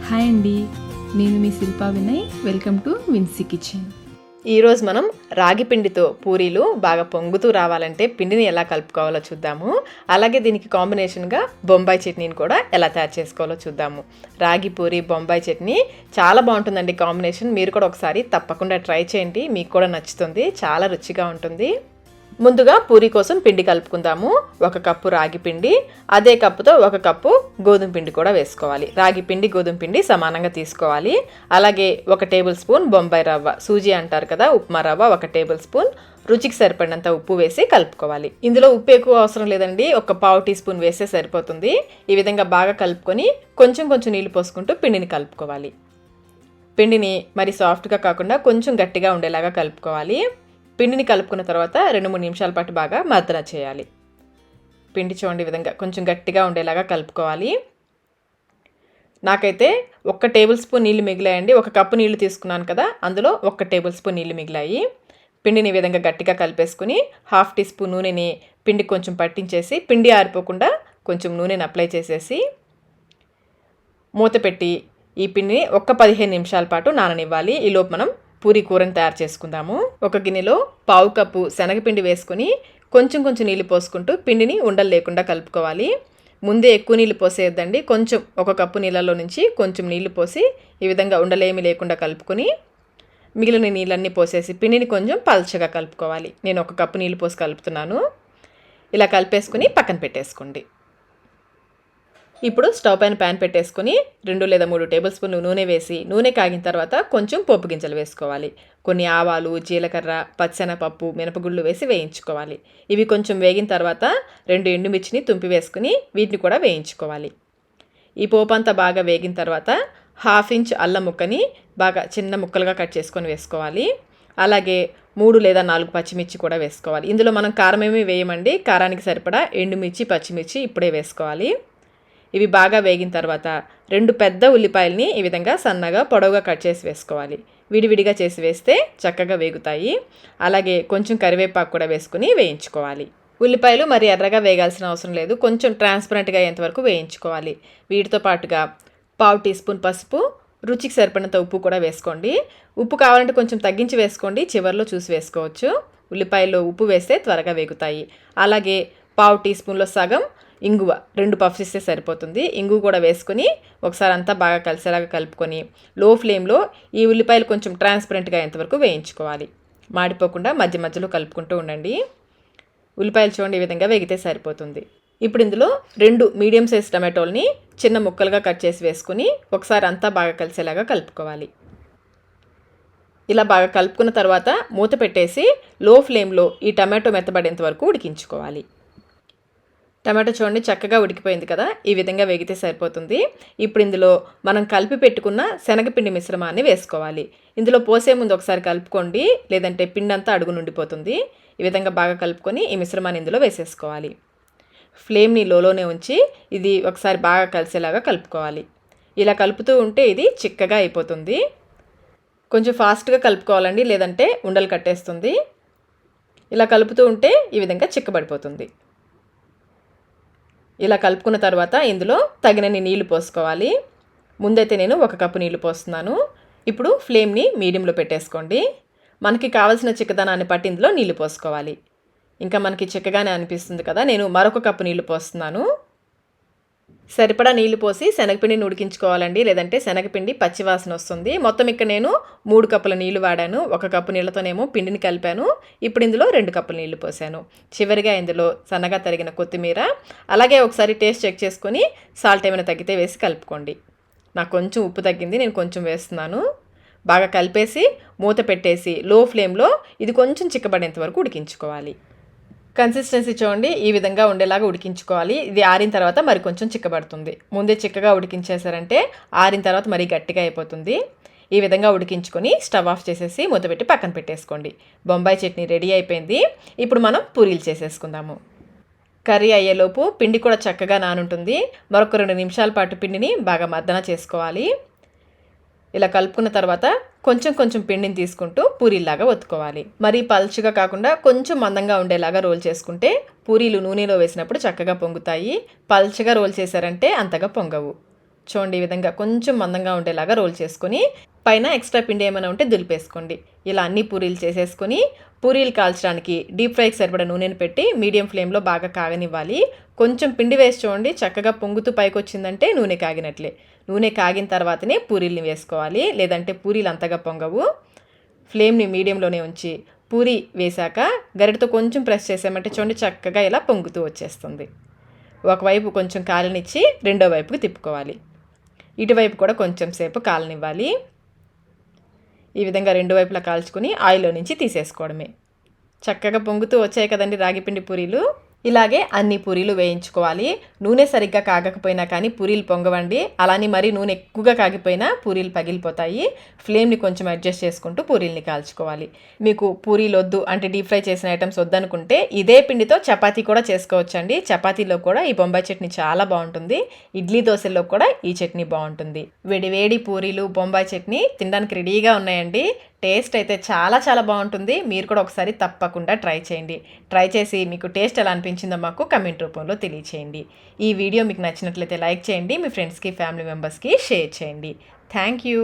Hi అండి, నేను మీ Shilpa Vinay. Welcome to Vincy kitchen. ఈరోజు మనం రాగి పిండితో పూరీలు బాగా పొంగుతూ రావాలంటే పిండిని ఎలా కలుపుకోవాలో చూద్దాము. అలాగే దీనికి కాంబినేషన్గా బొంబాయి చట్నీని కూడా ఎలా తయారు చేసుకోవాలో చూద్దాము. రాగి పూరి బొంబాయి చట్నీ చాలా బాగుంటుందండి కాంబినేషన్. మీరు కూడా ఒకసారి తప్పకుండా ట్రై చేయండి, మీకు కూడా నచ్చుతుంది, చాలా రుచిగా ఉంటుంది. ముందుగా పూరీ కోసం పిండి కలుపుకుందాము. 1 కప్పు రాగి పిండి, అదే కప్పుతో 1 కప్పు గోధుమ పిండి కూడా వేసుకోవాలి. రాగి పిండి గోధుమ పిండి సమానంగా తీసుకోవాలి. అలాగే 1 టేబుల్ స్పూన్ బొంబాయి రవ్వ, సూజీ అంటారు కదా, ఉప్మా రవ్వ 1 టేబుల్ స్పూన్, రుచికి సరిపడినంత ఉప్పు వేసి కలుపుకోవాలి. ఇందులో ఉప్పు ఎక్కువ అవసరం లేదండి, 1 పావు టీ స్పూన్ వేస్తే సరిపోతుంది. ఈ విధంగా బాగా కలుపుకొని కొంచెం కొంచెం నీళ్లు పోసుకుంటూ పిండిని కలుపుకోవాలి. పిండిని మరి సాఫ్ట్గా కాకుండా కొంచెం గట్టిగా ఉండేలాగా కలుపుకోవాలి. పిండిని కలుపుకున్న తర్వాత 2-3 నిమిషాల పాటు బాగా మర్దన చేయాలి. పిండి చూడండి ఈ విధంగా కొంచెం గట్టిగా ఉండేలాగా కలుపుకోవాలి. నాకైతే 1 టేబుల్ స్పూన్ నీళ్ళు మిగిలాయండి. 1 కప్పు నీళ్లు తీసుకున్నాను కదా, అందులో 1 టేబుల్ స్పూన్ నీళ్ళు మిగిలాయి. పిండిని ఈ విధంగా గట్టిగా కలిపేసుకుని 1/2 టీ స్పూన్ నూనెని పిండికి కొంచెం పట్టించేసి, పిండి ఆరిపోకుండా కొంచెం నూనెని అప్లై చేసేసి మూత పెట్టి ఈ పిండిని 15 నిమిషాల పాటు నాననివ్వాలి. ఈలోపు మనం పూరీ కూరని తయారు చేసుకుందాము. 1 గిన్నెలో పావు కప్పు శనగపిండి వేసుకొని కొంచెం కొంచెం నీళ్ళు పోసుకుంటూ పిండిని ఉండలు లేకుండా కలుపుకోవాలి. ముందే ఎక్కువ నీళ్ళు పోసేయద్దండి, కొంచెం 1 కప్పు నీళ్ళలో నుంచి కొంచెం నీళ్లు పోసి ఈ విధంగా ఉండలేమి లేకుండా కలుపుకొని మిగిలిన నీళ్ళన్నీ పోసేసి పిండిని కొంచెం పల్చగా కలుపుకోవాలి. నేను 1 కప్పు నీళ్ళు పోసి కలుపుతున్నాను. ఇలా కలిపేసుకుని పక్కన పెట్టేసుకోండి. ఇప్పుడు స్టవ్ పైన ప్యాన్ పెట్టేసుకొని 2 లేదా 3 టేబుల్ స్పూన్లు నూనె వేసి, నూనె కాగిన తర్వాత కొంచెం పోపు గింజలు వేసుకోవాలి. కొన్ని ఆవాలు, జీలకర్ర, పచ్చెనపప్పు, మినపగుళ్ళు వేసి వేయించుకోవాలి. ఇవి కొంచెం వేగిన తర్వాత 2 ఎండుమిర్చిని తుంపి వేసుకుని వీటిని కూడా వేయించుకోవాలి. ఈ పోపు అంతా బాగా వేగిన తర్వాత 1/2 ఇంచ్ అల్లం ముక్కని బాగా చిన్న ముక్కలుగా కట్ చేసుకొని వేసుకోవాలి. అలాగే 3 లేదా 4 పచ్చిమిర్చి కూడా వేసుకోవాలి. ఇందులో మనం కారం ఏమీ వేయమండి, కారానికి సరిపడా ఎండుమిర్చి, పచ్చిమిర్చి ఇప్పుడే వేసుకోవాలి. ఇవి బాగా వేగిన తర్వాత 2 పెద్ద ఉల్లిపాయలని ఈ విధంగా సన్నగా పొడవుగా కట్ చేసి వేసుకోవాలి. విడివిడిగా చేసి వేస్తే చక్కగా వేగుతాయి. అలాగే కొంచెం కరివేపాకు కూడా వేసుకుని వేయించుకోవాలి. ఉల్లిపాయలు మరి ఎర్రగా వేగాల్సిన అవసరం లేదు, కొంచెం ట్రాన్స్పరెంట్గా అయ్యేంతవరకు వేయించుకోవాలి. వీటితో పాటుగా పావు టీ స్పూన్ పసుపు, రుచికి సరిపడినంత ఉప్పు కూడా వేసుకోండి. ఉప్పు కావాలంటే కొంచెం తగ్గించి వేసుకోండి, చివరిలో చూసి వేసుకోవచ్చు. ఉల్లిపాయల్లో ఉప్పు వేస్తే త్వరగా వేగుతాయి. అలాగే పావు టీ స్పూన్లో సగం ఇంగువ, 2 పఫ్స్ ఇస్తే సరిపోతుంది. ఇంగువ కూడా వేసుకొని ఒకసారి అంతా బాగా కలిసేలాగా కలుపుకొని లో ఫ్లేమ్లో ఈ ఉల్లిపాయలు కొంచెం ట్రాన్స్పరెంట్గా అయ్యేంతవరకు వేయించుకోవాలి. మాడిపోకుండా మధ్య మధ్యలో కలుపుకుంటూ ఉండండి. ఉల్లిపాయలు చూడండి ఈ విధంగా వేగితే సరిపోతుంది. ఇప్పుడు ఇందులో 2 మీడియం సైజ్ టమాటోల్ని చిన్న ముక్కలుగా కట్ చేసి వేసుకుని ఒకసారి అంతా బాగా కలిసేలాగా కలుపుకోవాలి. ఇలా బాగా కలుపుకున్న తర్వాత మూత పెట్టేసి లో ఫ్లేమ్లో ఈ టమాటో మెత్తబడేంత వరకు ఉడికించుకోవాలి. టమాటో చూడండి చక్కగా ఉడికిపోయింది కదా, ఈ విధంగా వేగితే సరిపోతుంది. ఇప్పుడు ఇందులో మనం కలిపి పెట్టుకున్న శనగపిండి మిశ్రమాన్ని వేసుకోవాలి. ఇందులో పోసే ముందు ఒకసారి కలుపుకోండి, లేదంటే పిండి అంతా అడుగు నుండిపోతుంది. ఈ విధంగా బాగా కలుపుకొని ఈ మిశ్రమాన్ని ఇందులో వేసేసుకోవాలి. ఫ్లేమ్ని లోలోనే ఉంచి ఇది ఒకసారి బాగా కలిసేలాగా కలుపుకోవాలి. ఇలా కలుపుతూ ఉంటే ఇది చిక్కగా అయిపోతుంది. కొంచెం ఫాస్ట్గా కలుపుకోవాలండి, లేదంటే ఉండలు కట్టేస్తుంది. ఇలా కలుపుతూ ఉంటే ఈ విధంగా చిక్కబడిపోతుంది. ఇలా కలుపుకున్న తర్వాత ఇందులో తగినన్ని నీళ్లు పోసుకోవాలి. ముందైతే నేను 1 కప్పు నీళ్లు పోస్తున్నాను. ఇప్పుడు ఫ్లేమ్ని మీడియంలో పెట్టేసుకోండి. మనకి కావాల్సిన చిక్కదనాన్ని బట్టి ఇందులో నీళ్లు పోసుకోవాలి. ఇంకా మనకి చిక్కగానే అనిపిస్తుంది కదా, నేను మరొక కప్పు నీళ్లు పోస్తున్నాను. సరిపడా నీళ్లు పోసి శనగపిండిని ఉడికించుకోవాలండి, లేదంటే శనగపిండి పచ్చివాసన వస్తుంది. మొత్తం ఇక్కడ నేను 3 కప్పుల నీళ్లు వాడాను. 1 కప్పు నీళ్లతోనేమో పిండిని కలిపాను. ఇప్పుడు ఇందులో 2 కప్పుల నీళ్లు పోసాను. చివరిగా ఇందులో సన్నగా తరిగిన కొత్తిమీర, అలాగే ఒకసారి టేస్ట్ చెక్ చేసుకొని సాల్ట్ ఏమైనా తగ్గితే వేసి కలుపుకోండి. నాకు కొంచెం ఉప్పు తగ్గింది, నేను కొంచెం వేస్తున్నాను. బాగా కలిపేసి మూత పెట్టేసి లో ఫ్లేమ్లో ఇది కొంచెం చిక్కబడేంత వరకు ఉడికించుకోవాలి. కన్సిస్టెన్సీ చూడండి ఈ విధంగా ఉండేలాగా ఉడికించుకోవాలి. ఇది ఆరిన తర్వాత మరి కొంచెం చిక్కబడుతుంది. ముందే చిక్కగా ఉడికించేసారంటే ఆరిన తర్వాత మరీ గట్టిగా అయిపోతుంది. ఈ విధంగా ఉడికించుకొని స్టవ్ ఆఫ్ చేసేసి మూత పెట్టి పక్కన పెట్టేసుకోండి. బొంబాయి చట్నీ రెడీ అయిపోయింది. ఇప్పుడు మనం పూరీలు చేసేసుకుందాము. కర్రీ అయ్యేలోపు పిండి కూడా చక్కగా నానుంటుంది. మరొక 2 నిమిషాల పాటు పిండిని బాగా మర్దన చేసుకోవాలి. ఇలా కలుపుకున్న తర్వాత కొంచెం కొంచెం పిండిని తీసుకుంటూ పూరీలాగా ఒత్తుకోవాలి. మరీ పల్చగా కాకుండా కొంచెం మందంగా ఉండేలాగా రోల్ చేసుకుంటే పూరీలు నూనెలో వేసినప్పుడు చక్కగా పొంగుతాయి. పల్చగా రోల్ చేశారంటే అంతగా పొంగవు. చూడండి ఈ విధంగా కొంచెం మందంగా ఉండేలాగా రోల్ చేసుకొని పైన ఎక్స్ట్రా పిండి ఏమైనా ఉంటే దులిపేసుకోండి. ఇలా అన్ని పూరీలు చేసేసుకొని పూరీలు కాల్చడానికి డీప్ ఫ్రైకి సరిపడా నూనెను పెట్టి మీడియం ఫ్లేమ్లో బాగా కాగనివ్వాలి. కొంచెం పిండి వేసి చూడండి, చక్కగా పొంగుతూ పైకి వచ్చిందంటే నూనె కాగినట్లే. నూనె కాగిన తర్వాతనే పూరీల్ని వేసుకోవాలి, లేదంటే పూరీలు అంతగా పొంగవు. ఫ్లేమ్ని మీడియంలోనే ఉంచి పూరీ వేశాక గరిటతో కొంచెం ప్రెస్ చేసామంటే చూడండి చక్కగా ఇలా పొంగుతూ వచ్చేస్తుంది. ఒకవైపు కొంచెం కాలనిచ్చి రెండో వైపుకి తిప్పుకోవాలి. ఇటువైపు కూడా కొంచెం సేపు కాలనివ్వాలి. ఈ విధంగా రెండు వైపులా కాల్చుకొని ఆయిల్లో నుంచి తీసేసుకోవడమే. చక్కగా పొంగుతూ వచ్చాయి కదండి రాగిపిండి పూరీలు. ఇలాగే అన్ని పూరీలు వేయించుకోవాలి. నూనె సరిగ్గా కాగకపోయినా కానీ పూరీలు పొంగవండి. అలానే మరీ నూనె ఎక్కువగా కాగిపోయినా పూరీలు పగిలిపోతాయి. ఫ్లేమ్ని కొంచెం అడ్జస్ట్ చేసుకుంటూ పూరీల్ని కాల్చుకోవాలి. మీకు పూరీలు వద్దు అంటే డీప్ ఫ్రై చేసిన ఐటమ్స్ వద్దనుకుంటే ఇదే పిండితో చపాతీ కూడా చేసుకోవచ్చండి. చపాతీలో కూడా ఈ బొంబాయి చట్నీ చాలా బాగుంటుంది. ఇడ్లీ దోశల్లో కూడా ఈ చట్నీ బాగుంటుంది. వేడి వేడి పూరీలు బొంబాయి చట్నీ తినడానికి రెడీగా ఉన్నాయండి. టేస్ట్ అయితే చాలా చాలా బాగుంటుంది. మీరు కూడా ఒకసారి తప్పకుండా ట్రై చేయండి. ట్రై చేసి మీకు టేస్ట్ ఎలా అనిపించిందో మాకు కమెంట్ రూపంలో తెలియచేయండి. ఈ వీడియో మీకు నచ్చినట్లయితే లైక్ చేయండి. మీ ఫ్రెండ్స్కి ఫ్యామిలీ మెంబర్స్కి షేర్ చేయండి. Thank you.